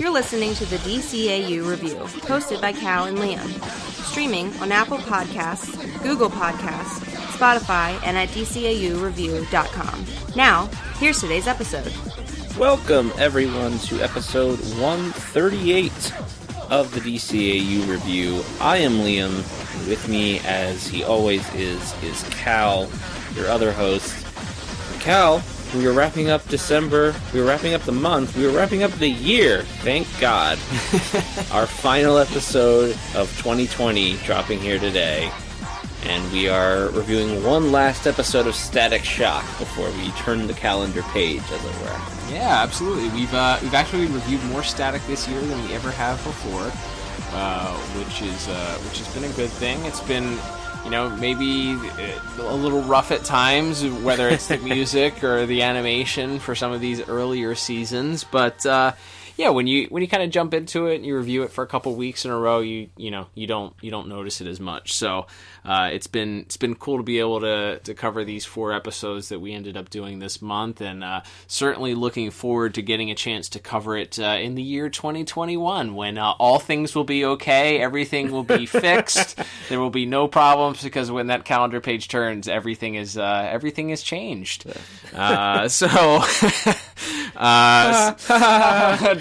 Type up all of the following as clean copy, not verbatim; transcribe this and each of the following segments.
You're listening to the DCAU Review, hosted by Cal and Liam. Streaming on Apple Podcasts, Google Podcasts, Spotify, and at DCAUreview.com. Now, here's today's episode. Welcome, everyone, to episode 138 of the DCAU Review. I am Liam. With me, as he always is Cal, your other host. Cal, we were wrapping up December, we were wrapping up the month, we were wrapping up the year, thank God. Our final episode of 2020 dropping here today, and we are reviewing one last episode of Static Shock before we turn the calendar page, as it were. Yeah, absolutely. We've actually reviewed more Static this year than we ever have before, which has been a good thing. It's been, maybe a little rough at times, whether it's the music or the animation for some of these earlier seasons. But when you kind of jump into it and you review it for a couple weeks in a row, you don't notice it as much. So it's been cool to be able to cover these 4 episodes that we ended up doing this month, and certainly looking forward to getting a chance to cover it in the year 2021 when all things will be okay, everything will be fixed, there will be no problems, because when that calendar page turns, everything is changed.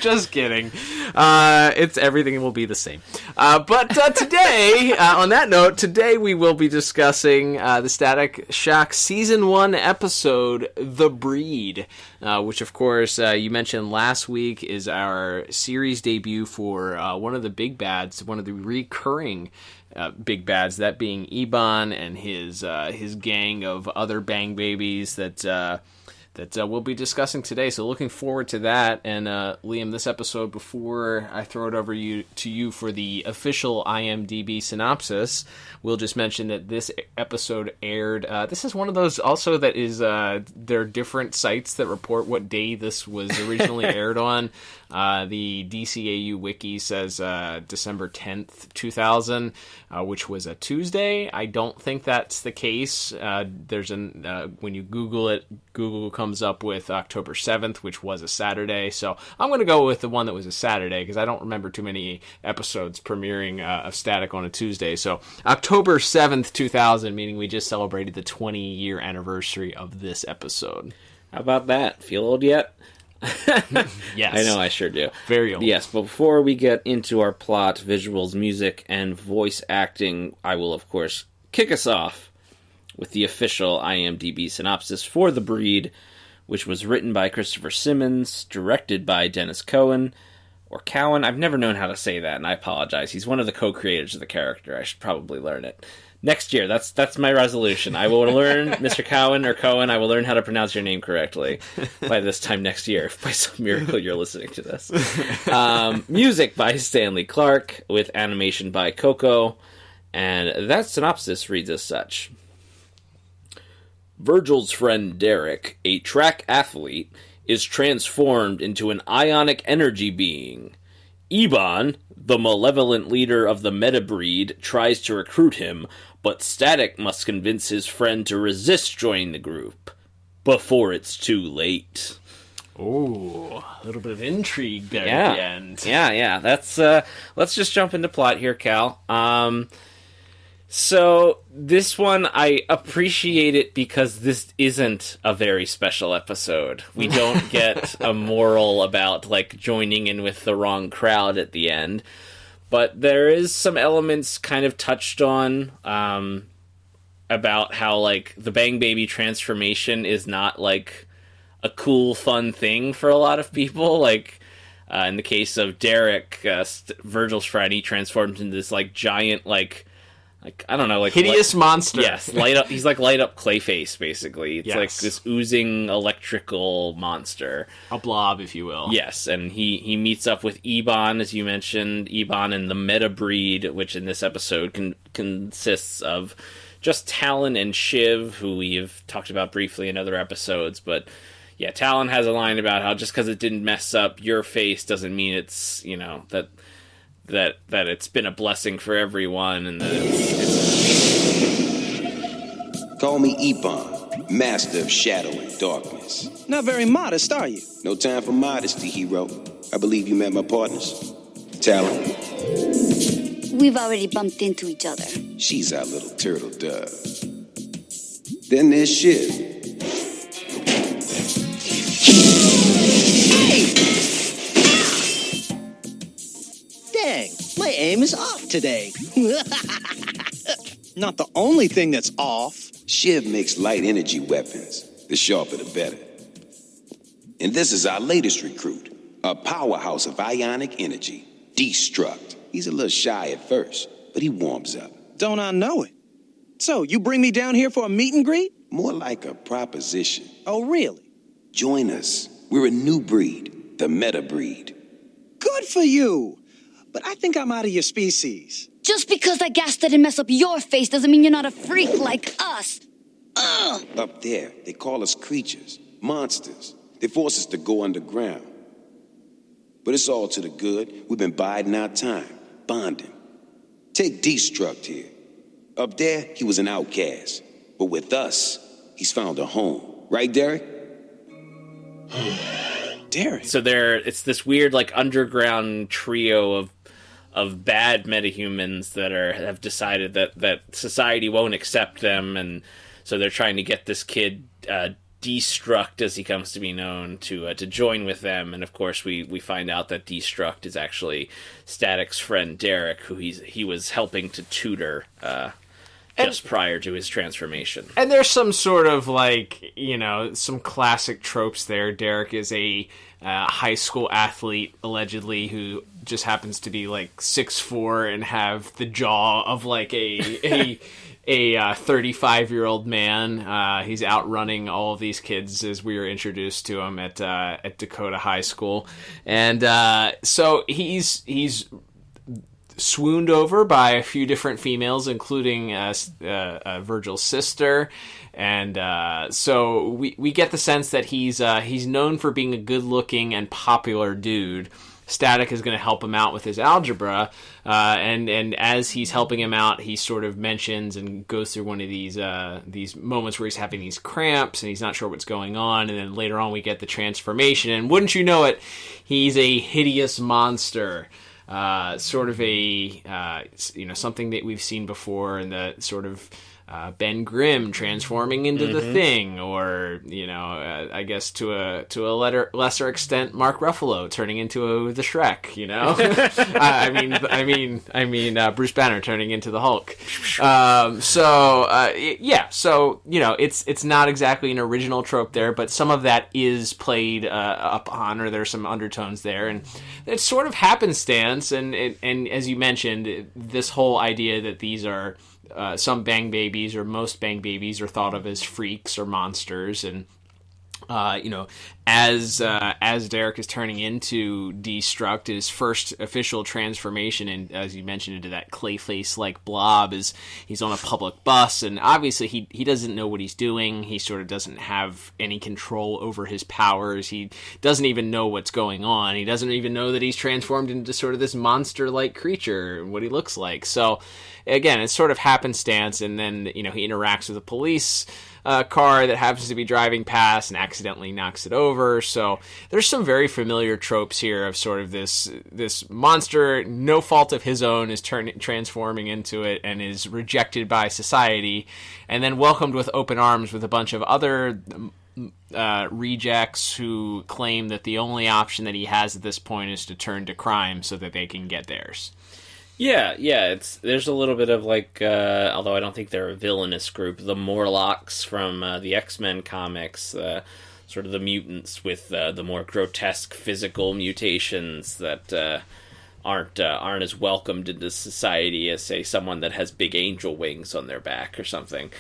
Just kidding. It's everything will be the same. But today, on that note, today we will be discussing the Static Shock Season 1 episode, The Breed, which, of course, you mentioned last week is our series debut for one of the big bads, one of the recurring big bads, that being Ebon and his gang of other bang babies that we'll be discussing today. So looking forward to that. And Liam, this episode, before I throw it over to you for the official Imdb synopsis, we'll just mention that this episode aired. This is one of those also that is there are different sites that report what day this was originally aired on. The DCAU wiki says December 10th, 2000, which was a Tuesday. I don't think that's the case. When you Google it, Google comes up with October 7th, which was a Saturday. So I'm going to go with the one that was a Saturday, because I don't remember too many episodes premiering of Static on a Tuesday. So October 7th, 2000, meaning we just celebrated the 20-year anniversary of this episode. How about that? Feel old yet? Yes. I know, I sure do. Very old. Yes, but before we get into our plot, visuals, music, and voice acting, I will, of course, kick us off with the official Imdb synopsis for The Breed, which was written by Christopher Simmons, directed by Dennis Cohen, or Cowan. I've never known how to say that, and I apologize. He's one of the co-creators of the character. I should probably learn it. Next year, that's my resolution. I will learn, Mr. Cowan or Cohen, I will learn how to pronounce your name correctly by this time next year, if by some miracle you're listening to this. Music by Stanley Clark, with animation by Coco, and that synopsis reads as such. Virgil's friend Derek, a track athlete, is transformed into an ionic energy being. Ebon, the malevolent leader of the meta breed, tries to recruit him, but Static must convince his friend to resist joining the group before it's too late. Ooh, a little bit of intrigue there at the end. Yeah. That's let's just jump into plot here, Cal. So this one, I appreciate it because this isn't a very special episode. We don't get a moral about, joining in with the wrong crowd at the end. But there is some elements kind of touched on about how, the Bang Baby transformation is not, a cool, fun thing for a lot of people. In the case of Derek, Virgil's friend, he transforms into this, giant, I don't know, hideous monster. Yes, light up. He's light up Clayface, basically. It's yes. this oozing electrical monster, a blob, if you will. Yes, and he meets up with Ebon, as you mentioned, Ebon and the meta breed, which in this episode consists of just Talon and Shiv, who we have talked about briefly in other episodes. But yeah, Talon has a line about how just because it didn't mess up your face doesn't mean it's that it's been a blessing for everyone, and that it's... Call me Ebon. master of shadow and darkness. Not very modest, are you? No time for modesty, hero. I believe you met my partners. Talon. We've already bumped into each other. She's our little turtle dove. Then there's Shiv. Hey! Dang, my aim is off today. Not the only thing that's off. Shiv makes light energy weapons. The sharper the better. And this is our latest recruit, a powerhouse of ionic energy, Destruct. He's a little shy at first, but he warms up. Don't I know it? So, you bring me down here for a meet and greet? More like a proposition. Oh, really? Join us. We're a new breed, the meta breed. Good for you. But I think I'm out of your species. Just because that gas didn't mess up your face doesn't mean you're not a freak like us. Ugh. Up there, they call us creatures, monsters. They force us to go underground. But it's all to the good. We've been biding our time, bonding. Take Destruct here. Up there, he was an outcast. But with us, he's found a home. Right, Derek? Derek? So it's this weird, like, underground trio of bad metahumans that have decided that society won't accept them, and so they're trying to get this kid Destruct, as he comes to be known, to join with them. And of course we find out that Destruct is actually Static's friend Derek, who he was helping to tutor just prior to his transformation. And there's some sort of, like, some classic tropes there. Derek is a high school athlete, allegedly, who just happens to be, like, 6'4" and have the jaw of, like, a 35-year-old man. He's outrunning all of these kids as we were introduced to him at Dakota High School. And so he's swooned over by a few different females, including Virgil's sister. And so we get the sense that he's known for being a good-looking and popular dude. Static is going to help him out with his algebra, and as he's helping him out, he sort of mentions and goes through one of these moments where he's having these cramps and he's not sure what's going on, and then later on we get the transformation, and wouldn't you know it, he's a hideous monster. Sort of a something that we've seen before in the sort of Ben Grimm transforming into the Thing, or I guess to a lesser extent Mark Ruffalo turning into the Shrek. I mean Bruce Banner turning into the Hulk. It's not exactly an original trope there, but some of that is played up on, or there's some undertones there, and it's sort of happenstance. And as you mentioned, this whole idea that these are some bang babies, or most bang babies, are thought of as freaks or monsters, and as Derek is turning into Destruct, his first official transformation, and as you mentioned, into that Clayface like blob, is he's on a public bus, and obviously he doesn't know what he's doing. He sort of doesn't have any control over his powers. He doesn't even know what's going on. He doesn't even know that he's transformed into sort of this monster like creature and what he looks like. So again, it's sort of happenstance, and then he interacts with a police car that happens to be driving past and accidentally knocks it over. So there's some very familiar tropes here of sort of this monster, no fault of his own, is transforming into it and is rejected by society, and then welcomed with open arms with a bunch of other rejects who claim that the only option that he has at this point is to turn to crime so that they can get theirs. Yeah, there's a little bit of, like, although I don't think they're a villainous group, the Morlocks from the X-Men comics, sort of the mutants with the more grotesque physical mutations that aren't as welcomed into society as, say, someone that has big angel wings on their back or something.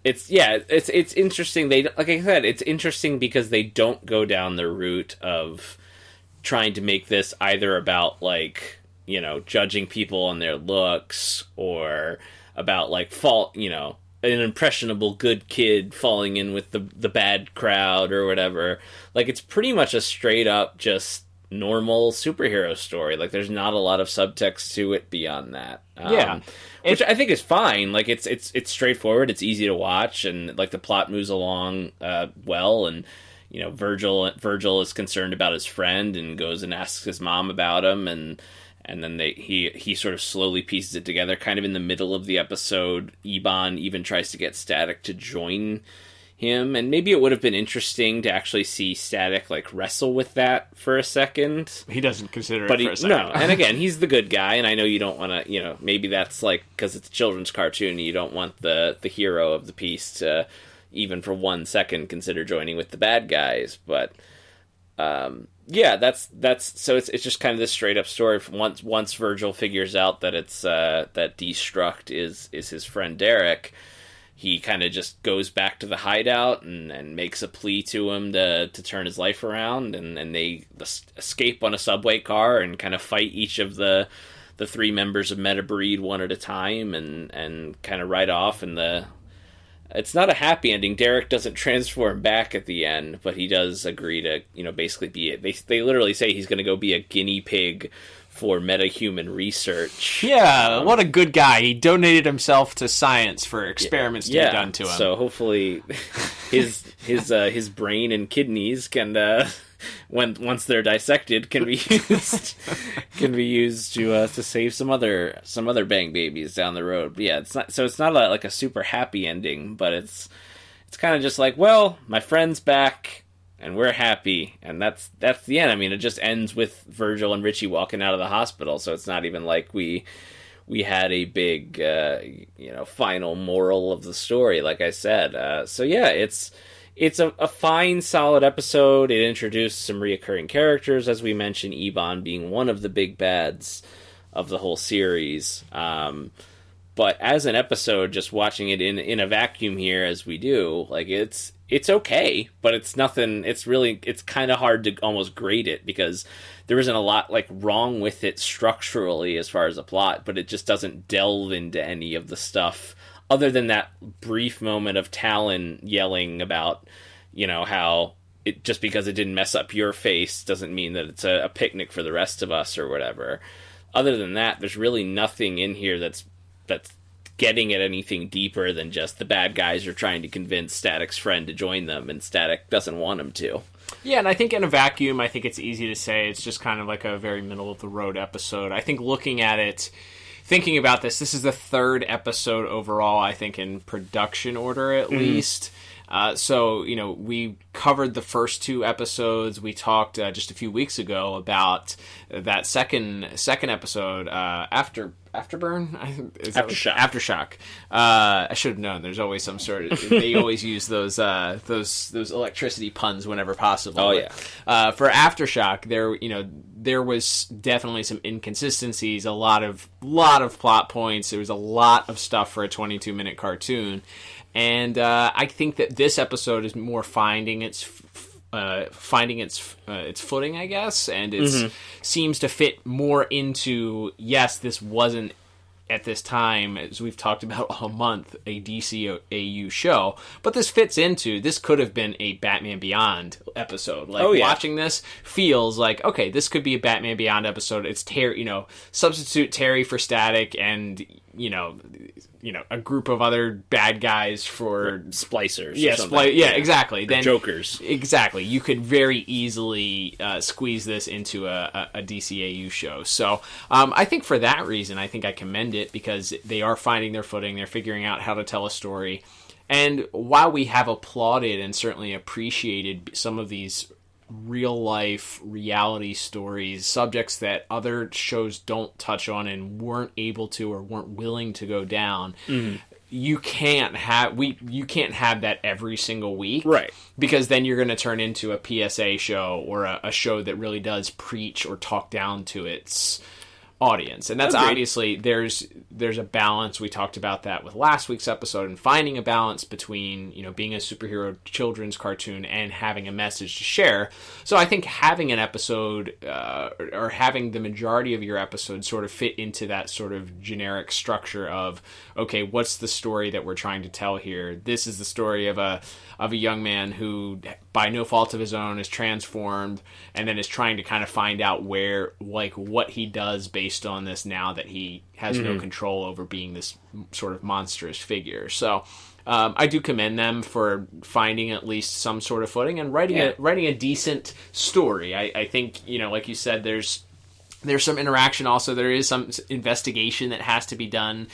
It's interesting. Like I said, it's interesting because they don't go down the route of trying to make this either about, like, judging people on their looks, or about, like, an impressionable good kid falling in with the bad crowd or whatever. Like, it's pretty much a straight up just normal superhero story. Like, there's not a lot of subtext to it beyond that. Yeah. Which I think is fine. Like, it's straightforward, it's easy to watch, and, like, the plot moves along well, and, you know, Virgil is concerned about his friend and goes and asks his mom about him, and then he sort of slowly pieces it together. Kind of in the middle of the episode, Ebon even tries to get Static to join him, and maybe it would have been interesting to actually see Static, like, wrestle with that for a second. He doesn't consider it for a second. No, and again, he's the good guy, and I know you don't want to, you know, maybe that's, like, because it's a children's cartoon, you don't want the hero of the piece to, even for 1 second, consider joining with the bad guys, but, yeah, that's so it's just kind of this straight up story. Once Virgil figures out that it's, that Destruct is his friend Derek, he kind of just goes back to the hideout and makes a plea to him to turn his life around, and they escape on a subway car and kind of fight each of the 3 members of Metabreed one at a time, and kind of ride off. And it's not a happy ending. Derek doesn't transform back at the end, but he does agree to, you know, basically they literally say he's going to go be a guinea pig for metahuman research. Yeah, what a good guy. He donated himself to science for experiments to be done to him. So hopefully his brain and kidneys can once they're dissected can be used to save some other bang babies down the road. But yeah, it's not like a super happy ending, but it's kind of just like, well, my friend's back and we're happy, and that's the end. I mean, it just ends with Virgil and Richie walking out of the hospital, so it's not even like we had a big final moral of the story, like I said. So yeah, it's a fine, solid episode. It introduced some reoccurring characters, as we mentioned, Ebon being one of the big bads of the whole series. But as an episode, just watching it in a vacuum here, as we do, like, it's okay, but it's nothing. It's kind of hard to almost grade it, because there isn't a lot, like, wrong with it structurally as far as the plot, but it just doesn't delve into any of the stuff other than that brief moment of Talon yelling about, you know, how it, just because it didn't mess up your face doesn't mean that it's a picnic for the rest of us or whatever. Other than that, there's really nothing in here that's getting at anything deeper than just the bad guys are trying to convince Static's friend to join them, and Static doesn't want him to. Yeah, and I think in a vacuum, I think it's easy to say it's just kind of like a very middle-of-the-road episode. I think looking at it, thinking about this is the 3rd episode overall, I think, in production order at least. So, you know, we covered the first 2 episodes. We talked just a few weeks ago about that second episode, Afterburn? Aftershock. I should have known. There's always some sort of... They always use those electricity puns whenever possible. Oh, yeah. For Aftershock, there was definitely some inconsistencies, a lot of plot points. There was a lot of stuff for a 22-minute cartoon. And I think that this episode is more finding its footing, I guess, and it seems to fit more into, yes, this wasn't at this time, as we've talked about all month, a DCAU show, but this could have been a Batman Beyond episode. Like, watching this feels like, okay, this could be a Batman Beyond episode. It's Terry, substitute Terry for Static, and a group of other bad guys for splicers. Yeah, exactly. Then Jokers. Exactly. You could very easily squeeze this into a DCAU show. So I think for that reason, I think I commend it, because they are finding their footing. They're figuring out how to tell a story. And while we have applauded and certainly appreciated some of these real-life reality stories, subjects that other shows don't touch on and weren't able to or weren't willing to go down, you can't have that every single week, right? Because then you're going to turn into a PSA show or a show that really does preach or talk down to its audience. And that's Agreed. obviously, there's a balance. We talked about that with last week's episode, and finding a balance between, being a superhero children's cartoon and having a message to share. So I think having an episode, or having the majority of your episodes sort of fit into that sort of generic structure of, okay, what's the story that we're trying to tell here? This is the story of a young man who, by no fault of his own, is transformed, and then is trying to kind of find out what he does based on this now that he has no control over being this sort of monstrous figure. So I do commend them for finding at least some sort of footing and writing a decent story. I think, like you said, there's some interaction. Also, there is some investigation that has to be done.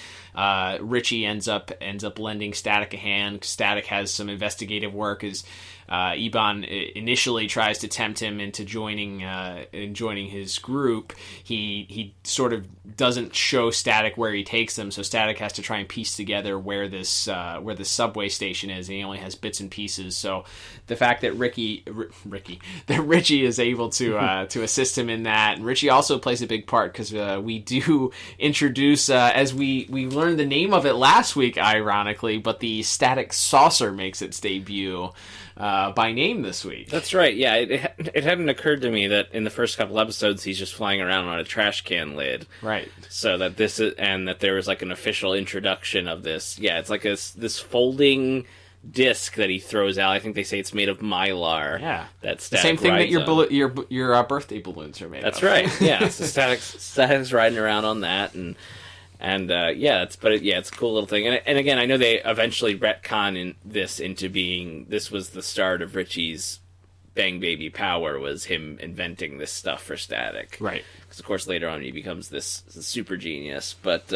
Richie ends up lending Static a hand. Static has some investigative work as Ebon initially tries to tempt him into joining his group. He sort of doesn't show Static where he takes them, so Static has to try and piece together where the subway station is, and he only has bits and pieces. So the fact that Richie is able to assist him in that, and Richie also plays a big part because we do introduce, as we learned the name of it last week, ironically, but the Static Saucer makes its debut by name this week. That's right. Yeah, it hadn't occurred to me that in the first couple episodes he's just flying around on a trash can lid. Right. So that that there was like an official introduction of this. Yeah, it's like this folding disc that he throws out. I think they say it's made of mylar. Yeah. That's the same thing that your birthday balloons are made of. That's right. Yeah. So Static's riding around on that, and it's a cool little thing. And again, I know they eventually retcon into being this was the start of Richie's Bang Baby power, was him inventing this stuff for Static. Right. Because of course later on he becomes this super genius. But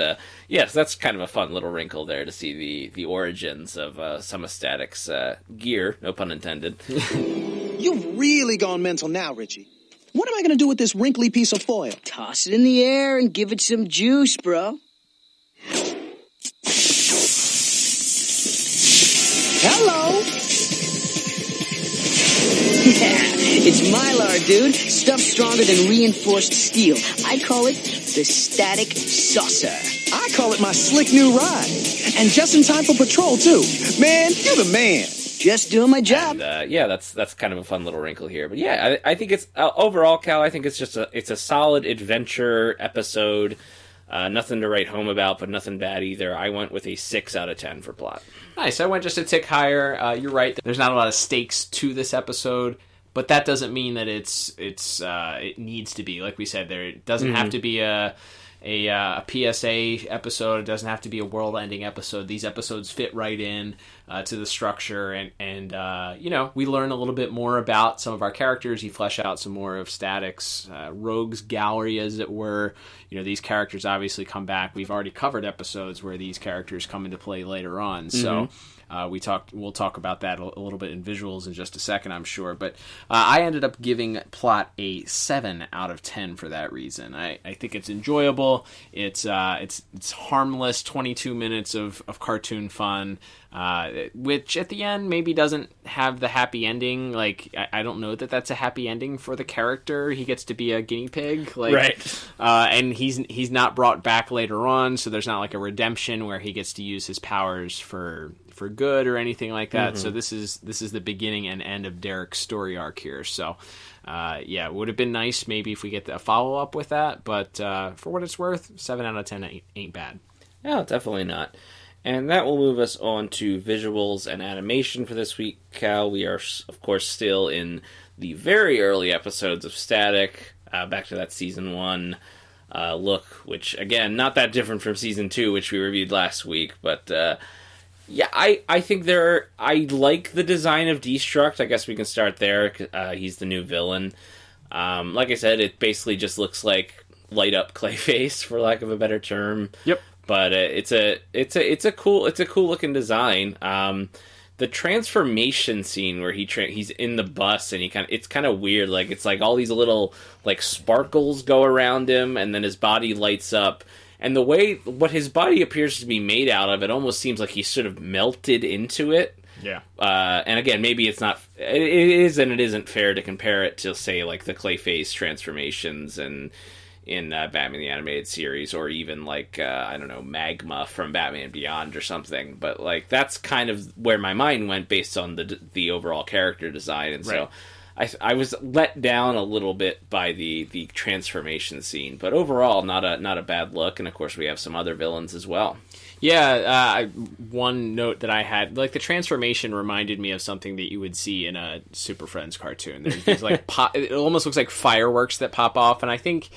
yes, that's kind of a fun little wrinkle there to see the origins of some of Static's gear, no pun intended. You've really gone mental now, Richie. What am I going to do with this wrinkly piece of foil? Toss it in the air and give it some juice, bro. Hello. Yeah, it's Mylar, dude. Stuff stronger than reinforced steel. I call it the Static Saucer. I call it my slick new ride. And just in time for patrol, too. Man, you're the man. Just doing my job. And, that's kind of a fun little wrinkle here. But yeah, I think it's overall, Cal, I think it's just it's a solid adventure episode. Nothing to write home about, but nothing bad either. I went with a 6 out of 10 for plot. Nice. I went just a tick higher. You're right. There's not a lot of stakes to this episode, but that doesn't mean that it needs to be. Like we said, there it doesn't have to be a PSA episode. It doesn't have to be a world-ending episode. These episodes fit right in to the structure, and we learn a little bit more about some of our characters. You flesh out some more of Static's rogues gallery, as it were. These characters obviously come back. We've already covered episodes where these characters come into play later on, so we'll talk about that a little bit in visuals in just a second, I'm sure. But I ended up giving plot a 7 out of 10 for that reason. I think it's enjoyable. It's harmless, 22 minutes of cartoon fun, which at the end maybe doesn't have the happy ending. Like, I don't know that that's a happy ending for the character. He gets to be a guinea pig, right? And he's not brought back later on, so there's not like a redemption where he gets to use his powers for good or anything like that. So this is the beginning and end of Derek's story arc here. So it would have been nice maybe if we get a follow up with that, but for what it's worth, 7 out of 10 ain't bad. No, definitely not. And that will move us on to visuals and animation for this week, Cal. We are, of course, still in the very early episodes of Static, back to that Season 1 look, which, again, not that different from Season 2, which we reviewed last week, but I think I like the design of Destruct. I guess we can start there. He's the new villain. Like I said, it basically just looks like light up Clayface, for lack of a better term. Yep. But it's a cool looking design. The transformation scene where he's in the bus and it's kind of weird. Like, it's like all these little like sparkles go around him, and then his body lights up. And the way what his body appears to be made out of, it almost seems like he's sort of melted into it. Yeah. And again, maybe it's not. It is and it isn't fair to compare it to, say, like the Clayface transformations and in Batman the Animated Series, or even like I don't know, Magma from Batman Beyond or something. But like that's kind of where my mind went based on the overall character design, and so I was let down a little bit by the transformation scene. But overall, not a bad look, and of course we have some other villains as well. Yeah, one note that I had, like, the transformation reminded me of something that you would see in a Super Friends cartoon. There's these, like, it almost looks like fireworks that pop off, and I think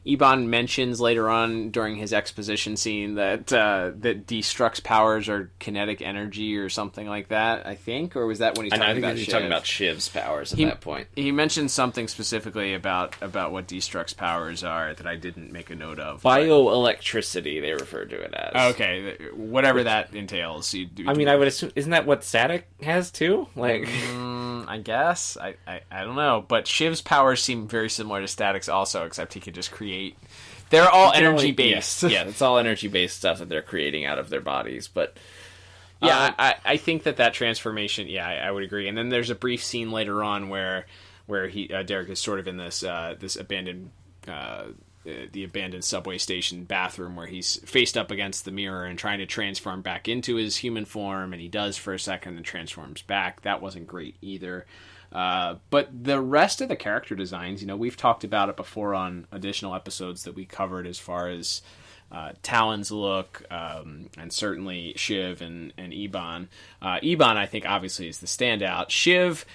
Ebon mentions later on during his exposition scene that Destruct's powers are kinetic energy or something like that, I think, or was that when he's talking about Shiv? He's talking about Shiv's powers at that point. He mentioned something specifically about what Destruct's powers are that I didn't make a note of. Bioelectricity, they refer to it as. Okay, whatever that entails. I would assume, isn't that what Static has too? Like, I guess. I don't know, but Shiv's powers seem very similar to Static's also, except he could just create. They're all energy based. Yeah, it's all energy based stuff that they're creating out of their bodies. But I think that transformation. Yeah, I would agree. And then there's a brief scene later on where Derek is sort of in this abandoned the abandoned subway station bathroom where he's faced up against the mirror and trying to transform back into his human form, and he does for a second and transforms back. That wasn't great either. But the rest of the character designs, we've talked about it before on additional episodes that we covered as far as Talon's look, and certainly Shiv and Ebon. Ebon, I think, obviously is the standout. Shiv,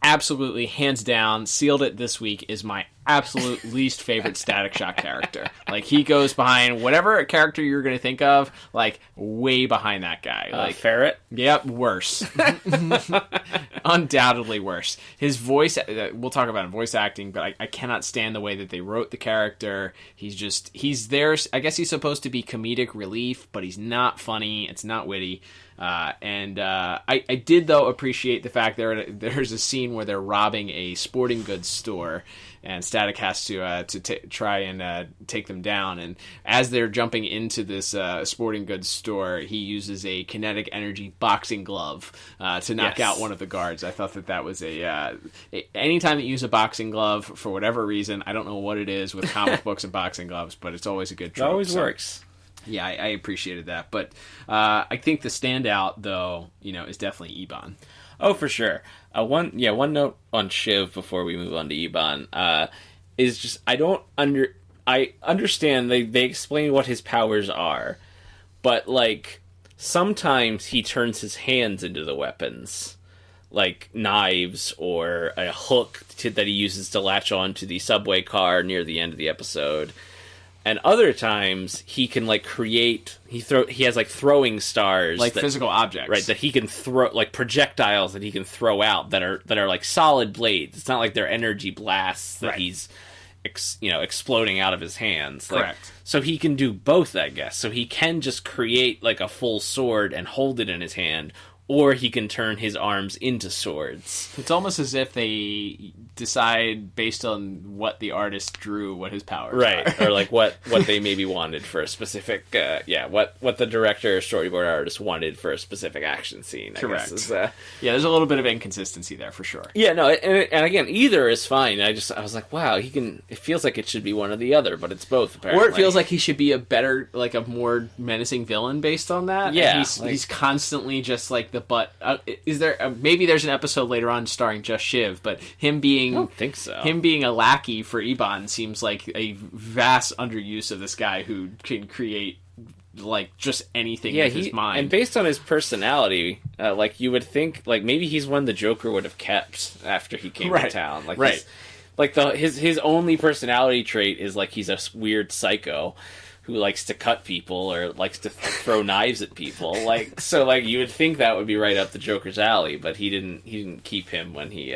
absolutely, hands down, sealed it this week, is my absolute least favorite Static Shock character. Like, he goes behind whatever character you're going to think of, like, way behind that guy. Like Ferret? Yep, worse. Undoubtedly worse. His voice, we'll talk about voice acting, but I cannot stand the way that they wrote the character. He's there, I guess he's supposed to be comedic relief, but he's not funny, it's not witty. I did, though, appreciate the fact there's a scene where they're robbing a sporting goods store, and Static has to try and take them down. And as they're jumping into this sporting goods store, he uses a kinetic energy boxing glove to knock out one of the guards. I thought that was anytime that you use a boxing glove, for whatever reason, I don't know what it is with comic books and boxing gloves, but it's always a good trope. It always works. Yeah, I appreciated that. But I think the standout, though, is definitely Ebon. Oh, for sure. One note on Shiv before we move on to Ebon is just I understand they explain what his powers are, but like sometimes he turns his hands into the weapons, like knives or a hook that he uses to latch on to the subway car near the end of the episode. And other times he can like create. He has like throwing stars, like physical objects, right? That he can throw, like projectiles that he can throw out that are like solid blades. It's not like they're energy blasts that he's exploding out of his hands. Correct. So he can do both, I guess. So he can just create like a full sword and hold it in his hand, or he can turn his arms into swords. It's almost as if they decide based on what the artist drew what his powers are. Or like what they maybe wanted for a specific what the director or storyboard artist wanted for a specific action scene. Correct. I guess there's a little bit of inconsistency there for sure. Yeah, no, and again, either is fine. I was like, wow, it feels like it should be one or the other, but it's both apparently. Or it feels like he should be a more menacing villain based on that. Yeah, he's constantly just like the butt. Is there maybe there's an episode later on starring just Shiv, but him being I don't think so. Him being a lackey for Ebon seems like a vast underuse of this guy who can create like just anything with his mind. And based on his personality, like you would think, like maybe he's one the Joker would have kept after he came to town. Like his only personality trait is like he's a weird psycho who likes to cut people or likes to throw knives at people. Like so, like you would think that would be right up the Joker's alley, but he didn't keep him when he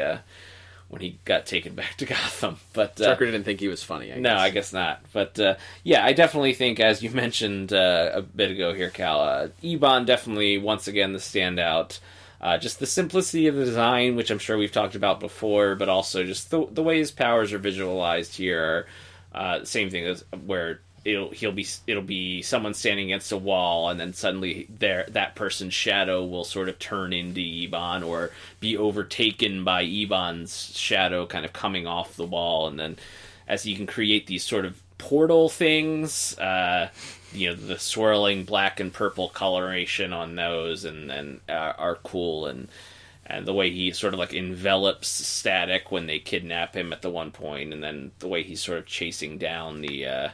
got taken back to Gotham. But Joker didn't think he was funny, I guess. No, I guess not. But I definitely think, as you mentioned a bit ago here, Cal, Ebon definitely, once again, the standout. Just the simplicity of the design, which I'm sure we've talked about before, but also just the way his powers are visualized here are the same thing as where it'll be someone standing against a wall, and then suddenly that person's shadow will sort of turn into Ebon or be overtaken by Ebon's shadow kind of coming off the wall, and then as you can create these sort of portal things. The swirling black and purple coloration on those and are cool, and the way he sort of like envelops Static when they kidnap him at the one point, and then the way he's sort of chasing down the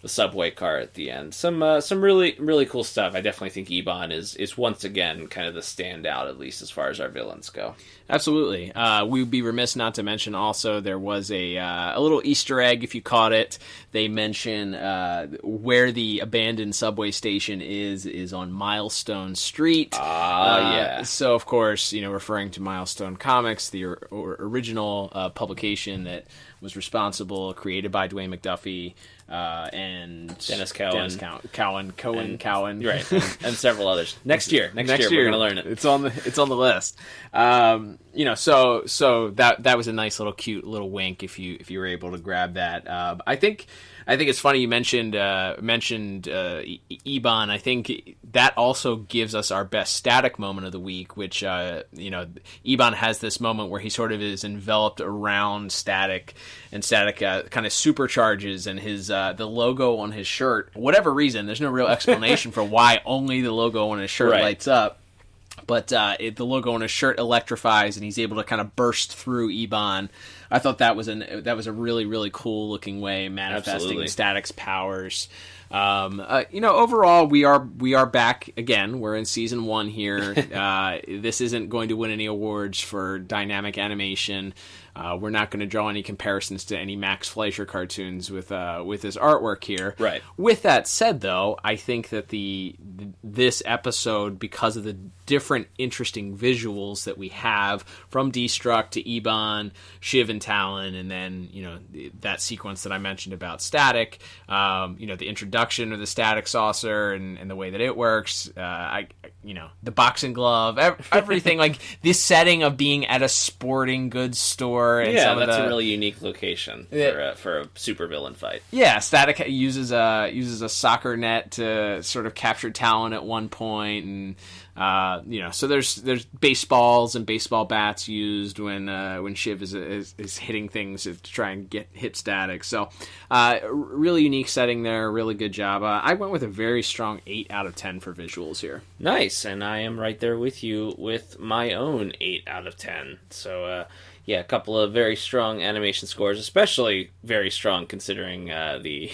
subway car at the end. Some really, really cool stuff. I definitely think Ebon is once again kind of the standout, at least as far as our villains go. Absolutely. We would be remiss not to mention also there was a little Easter egg, if you caught it. They mention where the abandoned subway station is on Milestone Street. Yeah. So, of course, referring to Milestone Comics, the original publication that was created by Dwayne McDuffie and Dennis Cowan. Cowan. Right, and several others. Next year we're going to learn it. It's on the list. So that was a nice little cute little wink if you were able to grab that. I think it's funny you mentioned Ebon. I think that also gives us our best Static moment of the week, which Ebon has this moment where he sort of is enveloped around Static, and Static kind of supercharges, and his the logo on his shirt, whatever reason, there's no real explanation for why only the logo on his shirt lights up. But the logo on his shirt electrifies, and he's able to kind of burst through Ebon. I thought that was a really, really cool looking way of manifesting Static's powers. Overall, we are back again. We're in season 1 here. This isn't going to win any awards for dynamic animation. We're not going to draw any comparisons to any Max Fleischer cartoons with his artwork here. Right. With that said, though, I think that this episode, because of the different interesting visuals that we have from Destruct to Ebon, Shiv and Talon, and then that sequence that I mentioned about Static, the introduction of the Static saucer and the way that it works, the boxing glove, everything like this setting of being at a sporting goods store. And that's a really unique location for a supervillain fight. Yeah, Static uses a soccer net to sort of capture Talon at one point, and so there's baseballs and baseball bats used when Shiv is hitting things to try and hit Static. So really unique setting there, really good job. I went with a very strong 8 out of 10 for visuals here. Nice, and I am right there with you with my own 8 out of 10. So a couple of very strong animation scores, especially very strong considering the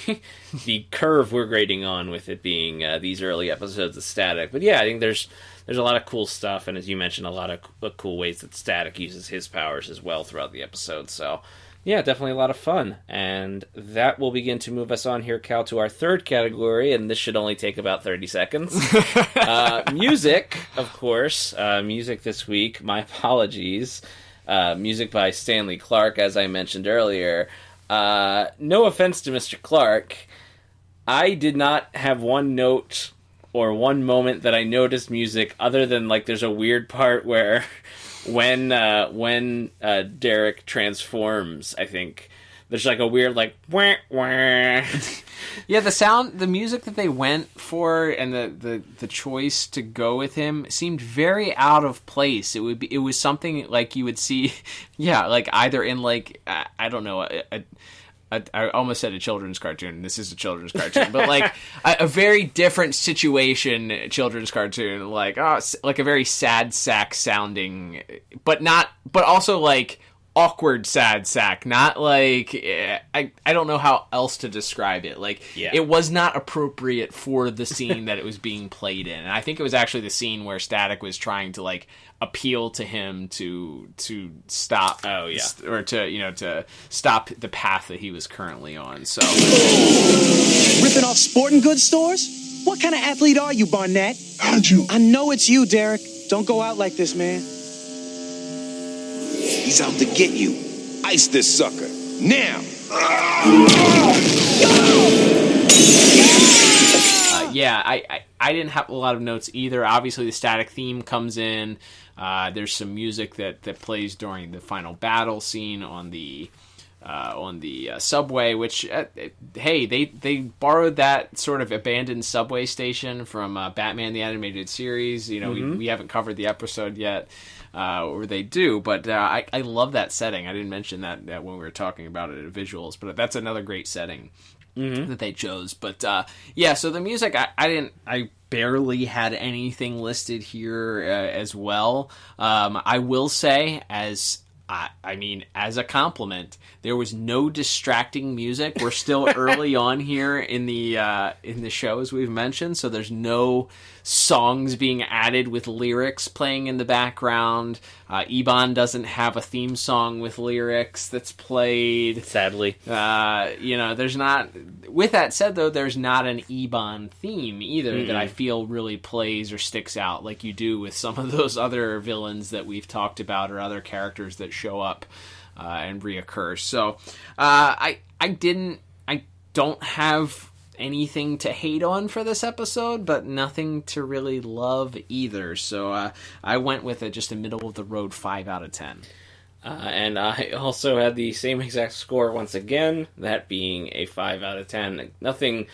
the curve we're grading on, with it being these early episodes of Static. But I think there's a lot of cool stuff, and as you mentioned, a lot of cool ways that Static uses his powers as well throughout the episode. So definitely a lot of fun. And that will begin to move us on here, Cal, to our third category, and this should only take about 30 seconds. Music, of course. Music this week. My apologies. Music by Stanley Clarke, as I mentioned earlier. No offense to Mr. Clarke, I did not have one note or one moment that I noticed music other than there's a weird part where when Derek transforms, I think there's a weird wah, wah. Yeah, the music that they went for, and the choice to go with him seemed very out of place. It was something like you would see, either in I don't know, I almost said a children's cartoon. This is a children's cartoon, but a very different situation children's cartoon, like a very sad sack sounding, but also awkward sad sack, not I don't know how else to describe it. It was not appropriate for the scene that it was being played in. And I think it was actually the scene where Static was trying to appeal to him to stop or to stop the path that he was currently on. So Ripping off sporting goods stores? What kind of athlete are you, Barnett? How'd you? I know it's you, Derek. Don't go out like this, man. He's out to get you. Ice this sucker. Now! I didn't have a lot of notes either. Obviously, the Static theme comes in. There's some music that plays during the final battle scene on the subway, which they borrowed that sort of abandoned subway station from Batman the Animated Series. We haven't covered the episode yet, or they do, but I love that setting. I didn't mention that when we were talking about it at visuals, but that's another great setting. that they chose. But yeah, so the music, I barely had anything listed here as well. I will say, as a compliment, there was no distracting music. We're still early on here in the show, as we've mentioned, so there's no songs being added with lyrics playing in the background. Ebon doesn't have a theme song with lyrics that's played. Sadly. There's not... With that said, though, there's not an Ebon theme either that I feel really plays or sticks out like you do with some of those other villains that we've talked about or other characters that show up and reoccur. So I don't have anything to hate on for this episode, but nothing to really love either. So I went with just a middle-of-the-road 5 out of 10. And I also had the same exact score once again, that being a 5 out of 10. Nothing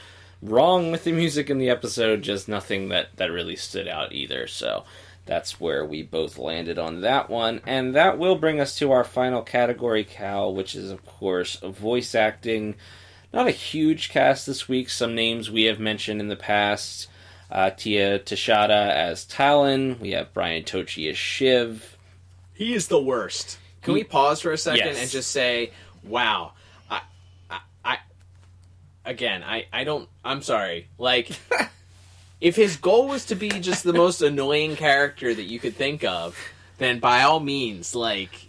wrong with the music in the episode, just nothing that really stood out either. So that's where we both landed on that one. And that will bring us to our final category, Cal, which is, of course, voice acting. Not a huge cast this week. Some names we have mentioned in the past. Tia Tashada as Talon. We have Brian Tochi as Shiv. He is the worst. Can we pause for a second Yes. and just say, wow, I'm sorry. Like, if his goal was to be just the most annoying character that you could think of, then by all means, like,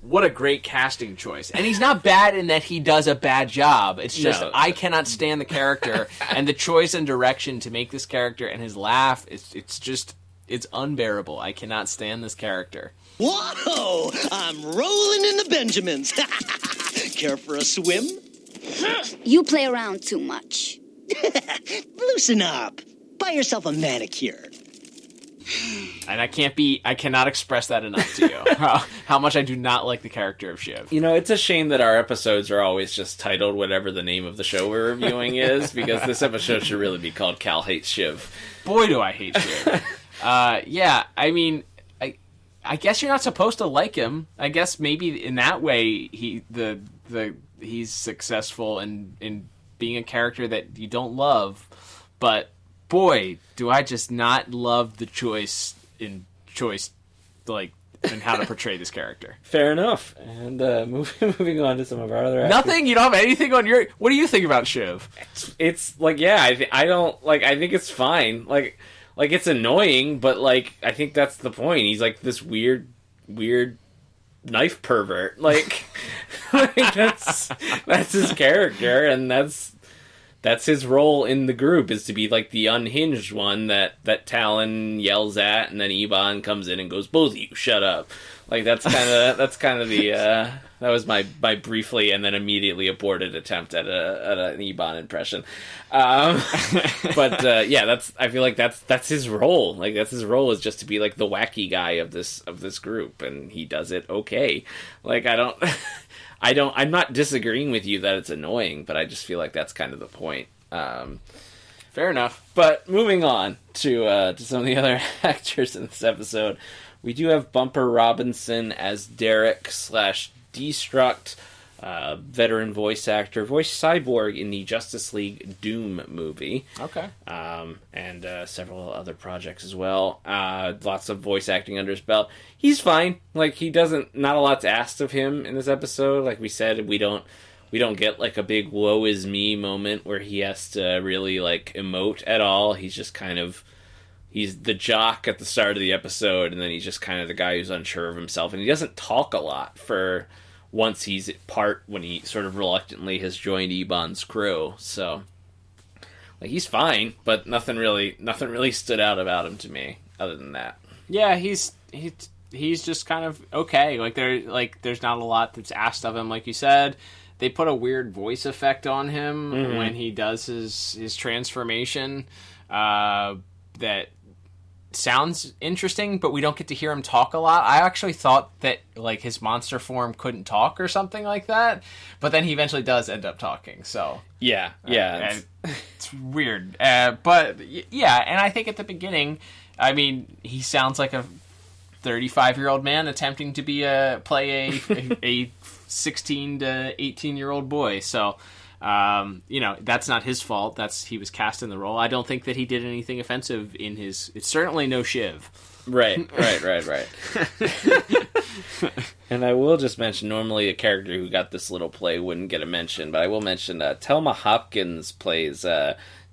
what a great casting choice. And he's not bad in that he does a bad job. It's just, I cannot stand the character, and the choice and direction to make this character and his laugh, it's unbearable. I cannot stand this character. Whoa! I'm rolling in the Benjamins. Care for a swim? You play around too much. Loosen up. Buy yourself a manicure. And I cannot express that enough to you. How much I do not like the character of Shiv. You know, it's a shame that our episodes are always just titled whatever the name of the show we're reviewing is, because this episode should really be called Cal Hates Shiv. Boy, do I hate Shiv. Yeah, I mean, I guess you're not supposed to like him. I guess maybe in that way he's successful in being a character that you don't love. But boy, do I just not love the choice and how to portray this character. Fair enough. And moving on to some of our other actors. Nothing. You don't have anything on your. What do you think about Shiv? It's like, yeah, I don't like. I think it's fine. Like it's annoying, but like I think that's the point. He's like this weird knife pervert. Like, that's his character, and that's his role in the group, is to be like the unhinged one that Talon yells at, and then Ebon comes in and goes, "Both of you, shut up." Like that was my briefly and then immediately aborted attempt at an Ebon impression. But I feel like that's his role. Like that's his role, is just to be like the wacky guy of this group, and he does it okay. Like I'm not disagreeing with you that it's annoying, but I just feel like that's kind of the point. Fair enough. But moving on to some of the other actors in this episode, we do have Bumper Robinson as Derek / Destruct, veteran voice actor, voiced Cyborg in the Justice League Doom movie. Okay. And several other projects as well. Lots of voice acting under his belt. He's fine. Like, not a lot's asked of him in this episode. Like we said, we don't get like a big woe is me moment where he has to really like emote at all. He's just kind of, he's the jock at the start of the episode, and then he's just kind of the guy who's unsure of himself, and he doesn't talk a lot for once he's when he sort of reluctantly has joined Ebon's crew. So like he's fine, but nothing really stood out about him to me other than that. Yeah, he's just kind of okay. There's not a lot that's asked of him, like you said. They put a weird voice effect on him when he does his transformation that sounds interesting, but we don't get to hear him talk a lot. I actually thought that like his monster form couldn't talk or something like that, but then he eventually does end up talking. So yeah, it's weird. But yeah, and I think at the beginning, I mean, he sounds like a 35-year-old man attempting to play a 16 to 18-year-old boy. So That's not his fault. He was cast in the role. I don't think that he did anything offensive in his. It's certainly no Shiv. Right. And I will just mention, normally a character who got this little play wouldn't get a mention, but I will mention Thelma Hopkins plays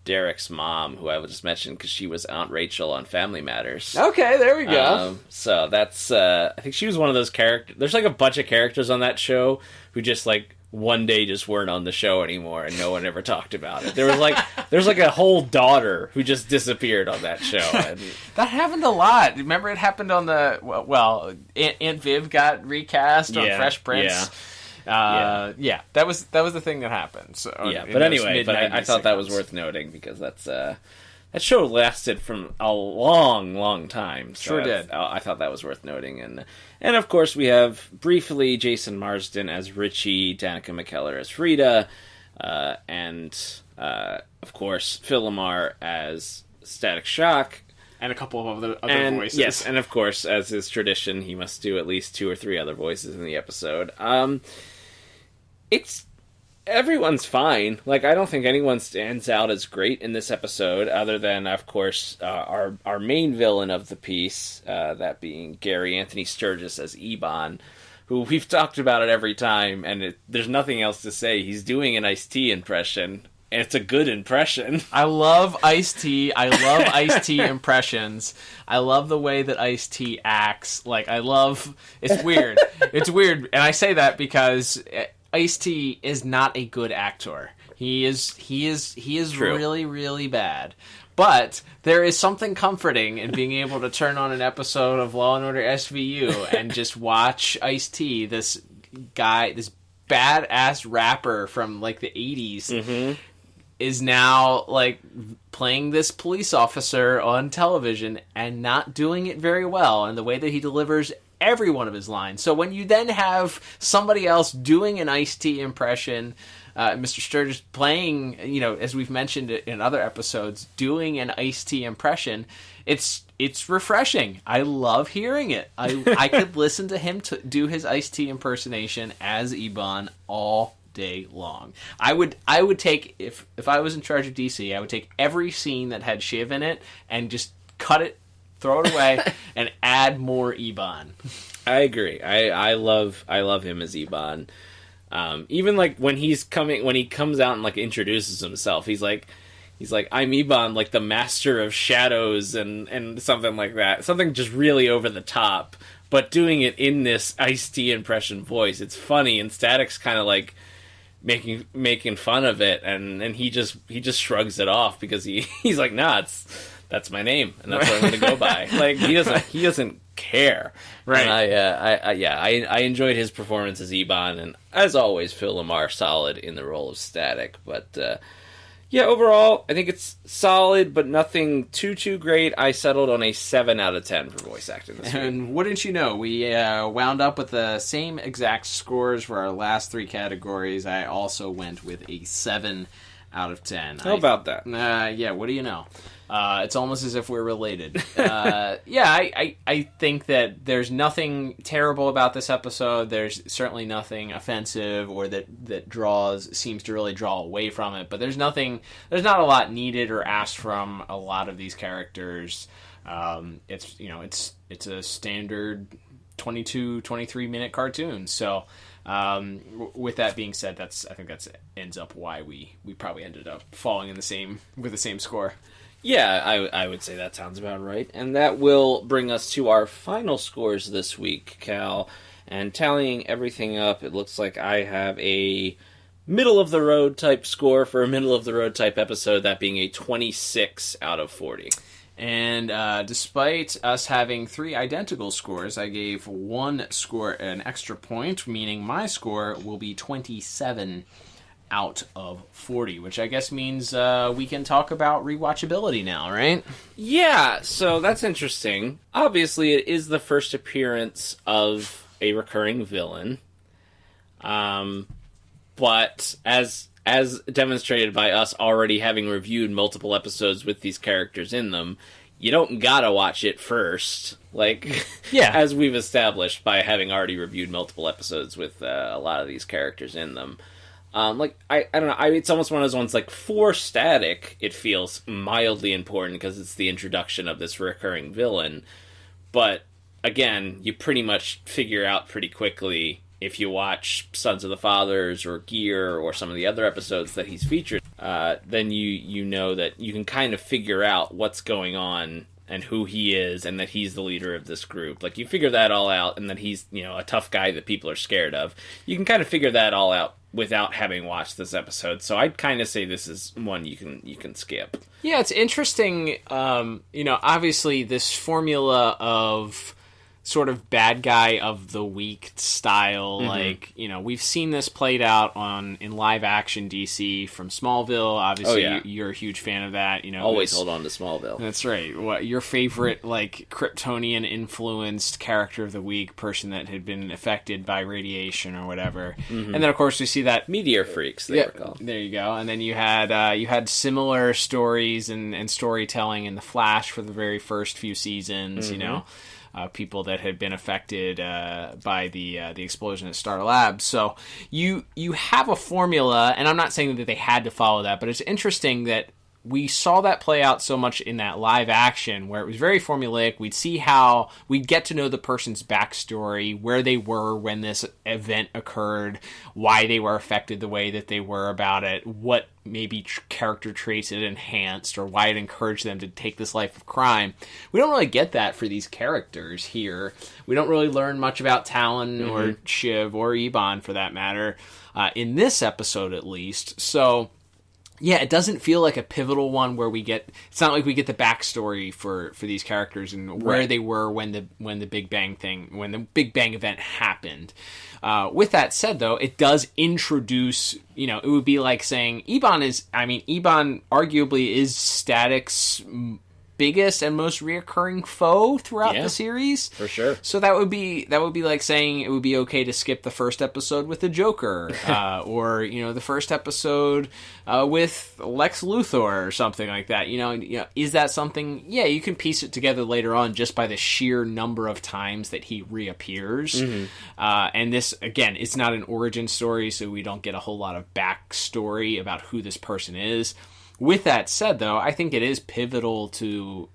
Derek's mom, who I will just mention because she was Aunt Rachel on Family Matters. Okay, there we go. So that's, I think she was one of those characters. There's like a bunch of characters on that show who just like one day just weren't on the show anymore and no one ever talked about it. There's like a whole daughter who just disappeared on that show. And that happened a lot. Remember it happened on the, Aunt Viv got recast on Fresh Prince. Yeah, that was the thing that happened. So but anyway, I thought that was worth noting because that show lasted from a long time. So Sure did. I thought that was worth noting, and of course we have briefly Jason Marsden as Richie, Danica McKellar as Frida, and of course Phil Lamar as Static Shock. And a couple of other voices. Yes, and of course, as is tradition, he must do at least 2 or 3 other voices in the episode. Everyone's fine. Like, I don't think anyone stands out as great in this episode, other than, of course, our main villain of the piece, that being Gary Anthony Sturgis as Ebon, who we've talked about it every time, and there's nothing else to say. He's doing an Ice-T impression. And it's a good impression. I love Ice-T. I love Ice-T impressions. I love the way that Ice-T acts. Like, it's weird. It's weird. And I say that because Ice-T is not a good actor. He is True. really, really bad. But there is something comforting in being able to turn on an episode of Law & Order SVU and just watch Ice-T, this guy, this badass rapper from, like, the 80s, is now, like, playing this police officer on television and not doing it very well, and the way that he delivers every one of his lines. So when you then have somebody else doing an Ice-T impression, Mr. Sturgis playing, as we've mentioned in other episodes, doing an Ice-T impression, it's refreshing. I love hearing it. I could listen to him do his Ice-T impersonation as Ebon all day long. I would take, if I was in charge of DC, I would take every scene that had Shiv in it and just cut it, throw it away, and add more Ebon. I agree. I love him as Ebon. Even like when he comes out and like introduces himself, he's like, I'm Ebon, like the master of shadows and something like that. Something just really over the top, but doing it in this Ice-T impression voice. It's funny, and Static's kind of like making fun of it, and he just shrugs it off because he's like, nah, that's my name, and that's what I'm going to go by. Like, he doesn't care. Right. And I enjoyed his performance as Ebon, and as always, Phil Lamar solid in the role of Static. But overall, I think it's solid, but nothing too great. I settled on a 7 out of 10 for voice acting this week. And wouldn't you know, we wound up with the same exact scores for our last 3 categories. I also went with a 7 out of 10. How about that? What do you know? It's almost as if we're related. I think that there's nothing terrible about this episode. There's certainly nothing offensive or that seems to really draw away from it. But there's not a lot needed or asked from a lot of these characters. It's a standard 22, 23 minute cartoon. So, with that being said, I think that's ends up why we probably ended up falling with the same score. Yeah, I would say that sounds about right. And that will bring us to our final scores this week, Cal. And tallying everything up, it looks like I have a middle-of-the-road type score for a middle-of-the-road type episode, that being a 26 out of 40. And despite us having 3 identical scores, I gave one score an extra point, meaning my score will be 27 out of 40, which I guess means we can talk about rewatchability now, right? Yeah, so that's interesting. Obviously, it is the first appearance of a recurring villain. But as demonstrated by us already having reviewed multiple episodes with these characters in them, you don't gotta watch it first. Like, yeah, as we've established by having already reviewed multiple episodes with a lot of these characters in them. I don't know. It's almost one of those ones, like, for Static, it feels mildly important because it's the introduction of this recurring villain. But, again, you pretty much figure out pretty quickly, if you watch Sons of the Fathers or Gear or some of the other episodes that he's featured, then you know that you can kind of figure out what's going on and who he is, and that he's the leader of this group. Like, you figure that all out, and that he's, a tough guy that people are scared of. You can kind of figure that all out without having watched this episode. So I'd kind of say this is one you can skip. Yeah, it's interesting. Obviously this formula of sort of bad guy of the week style, like, we've seen this played out in live action DC from Smallville. Obviously, you're a huge fan of that. Always hold on to Smallville. That's right. What your favorite, like, Kryptonian influenced character of the week, person that had been affected by radiation or whatever. And then, of course, we see that Meteor Freaks, they were called. There you go. And then you had similar stories and storytelling in The Flash for the very first few seasons. People that had been affected by the explosion at Star Labs. So you have a formula, and I'm not saying that they had to follow that, but it's interesting that we saw that play out so much in that live action where it was very formulaic. We'd see how we'd get to know the person's backstory, where they were when this event occurred, why they were affected the way that they were about it, what maybe character traits it enhanced, or why it encouraged them to take this life of crime. We don't really get that for these characters here. We don't really learn much about Talon or Shiv or Ebon, for that matter, in this episode at least. So yeah, it doesn't feel like a pivotal one where it's not like we get the backstory for these characters and where they were when the Big Bang event happened. With that said, though, it does introduce, it would be like saying Ebon arguably is Static's biggest and most reoccurring foe throughout the series, for sure. So that would be like saying it would be okay to skip the first episode with the Joker, or the first episode with Lex Luthor or something like that. Is that something? Yeah, you can piece it together later on just by the sheer number of times that he reappears. And this, again, it's not an origin story, so we don't get a whole lot of backstory about who this person is. With that said, though, I think it is pivotal to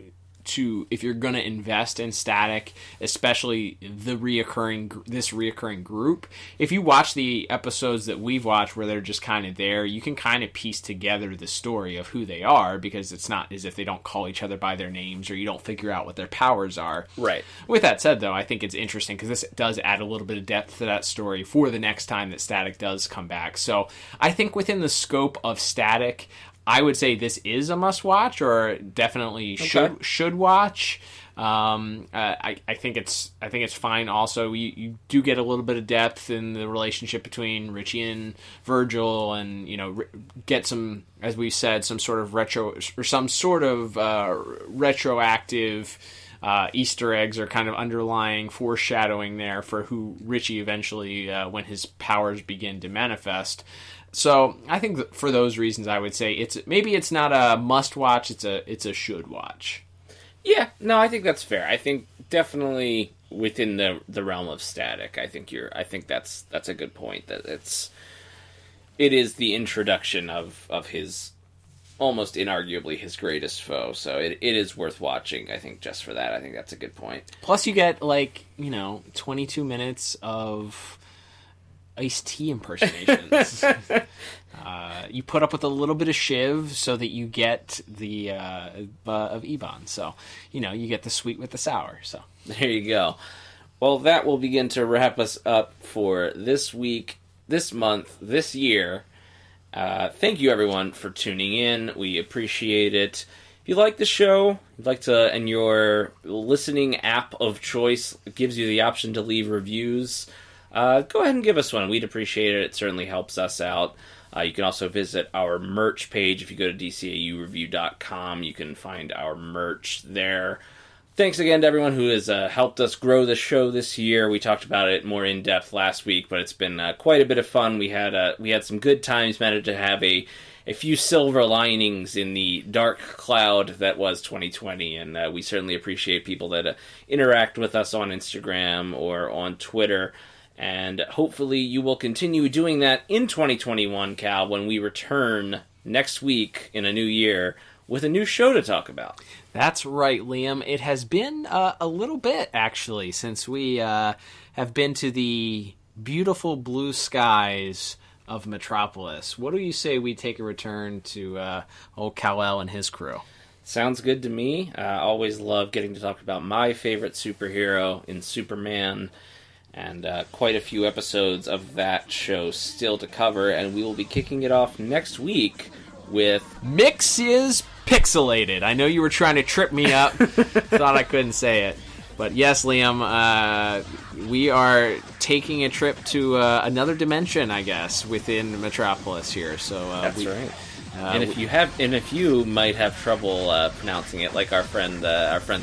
if you're going to invest in Static, especially this reoccurring group. If you watch the episodes that we've watched where they're just kind of there, you can kind of piece together the story of who they are, because it's not as if they don't call each other by their names or you don't figure out what their powers are. Right. With that said, though, I think it's interesting because this does add a little bit of depth to that story for the next time that Static does come back. So I think within the scope of Static, I would say this is a must-watch, or definitely should watch. I think it's fine. Also, you do get a little bit of depth in the relationship between Richie and Virgil, and get some, as we said, some sort of retroactive Easter eggs or kind of underlying foreshadowing there for who Richie eventually, when his powers begin to manifest. So I think for those reasons, I would say it's not a must watch. It's a should watch. Yeah, no, I think that's fair. I think definitely within the realm of Static. I think that's a good point. That it is the introduction of his almost inarguably his greatest foe. So it is worth watching. I think just for that. I think that's a good point. Plus, you get 22 minutes of Ice-T impersonations. You put up with a little bit of Shiv so that you get the of Ebon. So you get the sweet with the sour. So there you go. Well, that will begin to wrap us up for this week, this month, this year. Thank you everyone for tuning in. We appreciate it. If you like the show, and your listening app of choice gives you the option to leave reviews, go ahead and give us one. We'd appreciate it. It certainly helps us out. You can also visit our merch page. If you go to DCAUreview.com, you can find our merch there. Thanks again to everyone who has helped us grow the show this year. We talked about it more in depth last week, but it's been quite a bit of fun. We had some good times, managed to have a few silver linings in the dark cloud that was 2020, and we certainly appreciate people that interact with us on Instagram or on Twitter. And hopefully you will continue doing that in 2021, Cal, when we return next week in a new year with a new show to talk about. That's right, Liam. It has been a little bit, actually, since we have been to the beautiful blue skies of Metropolis. What do you say we take a return to old Kal-El and his crew? Sounds good to me. I always love getting to talk about my favorite superhero in Superman, and quite a few episodes of that show still to cover, and we will be kicking it off next week with Mix is Pixelated. I know you were trying to trip me up. Thought I couldn't say it. But yes, Liam, we are taking a trip to another dimension, I guess, within Metropolis here. So that's right. And if you might have trouble pronouncing it, like our friends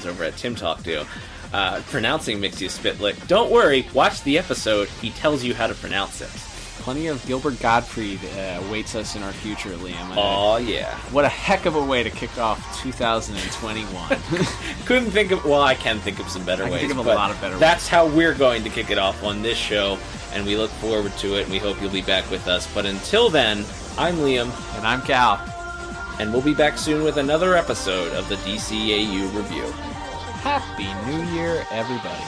over at Tim Talk do, pronouncing Mixie Spitlick, don't worry. Watch the episode. He tells you how to pronounce it. Plenty of Gilbert Gottfried awaits us in our future, Liam. Oh, yeah. What a heck of a way to kick off 2021. Couldn't think of... Well, I can think of some better ways. I can think of a lot of better ways. That's how we're going to kick it off on this show, and we look forward to it, and we hope you'll be back with us. But until then, I'm Liam. And I'm Cal. And we'll be back soon with another episode of the DCAU Review. Happy New Year, everybody.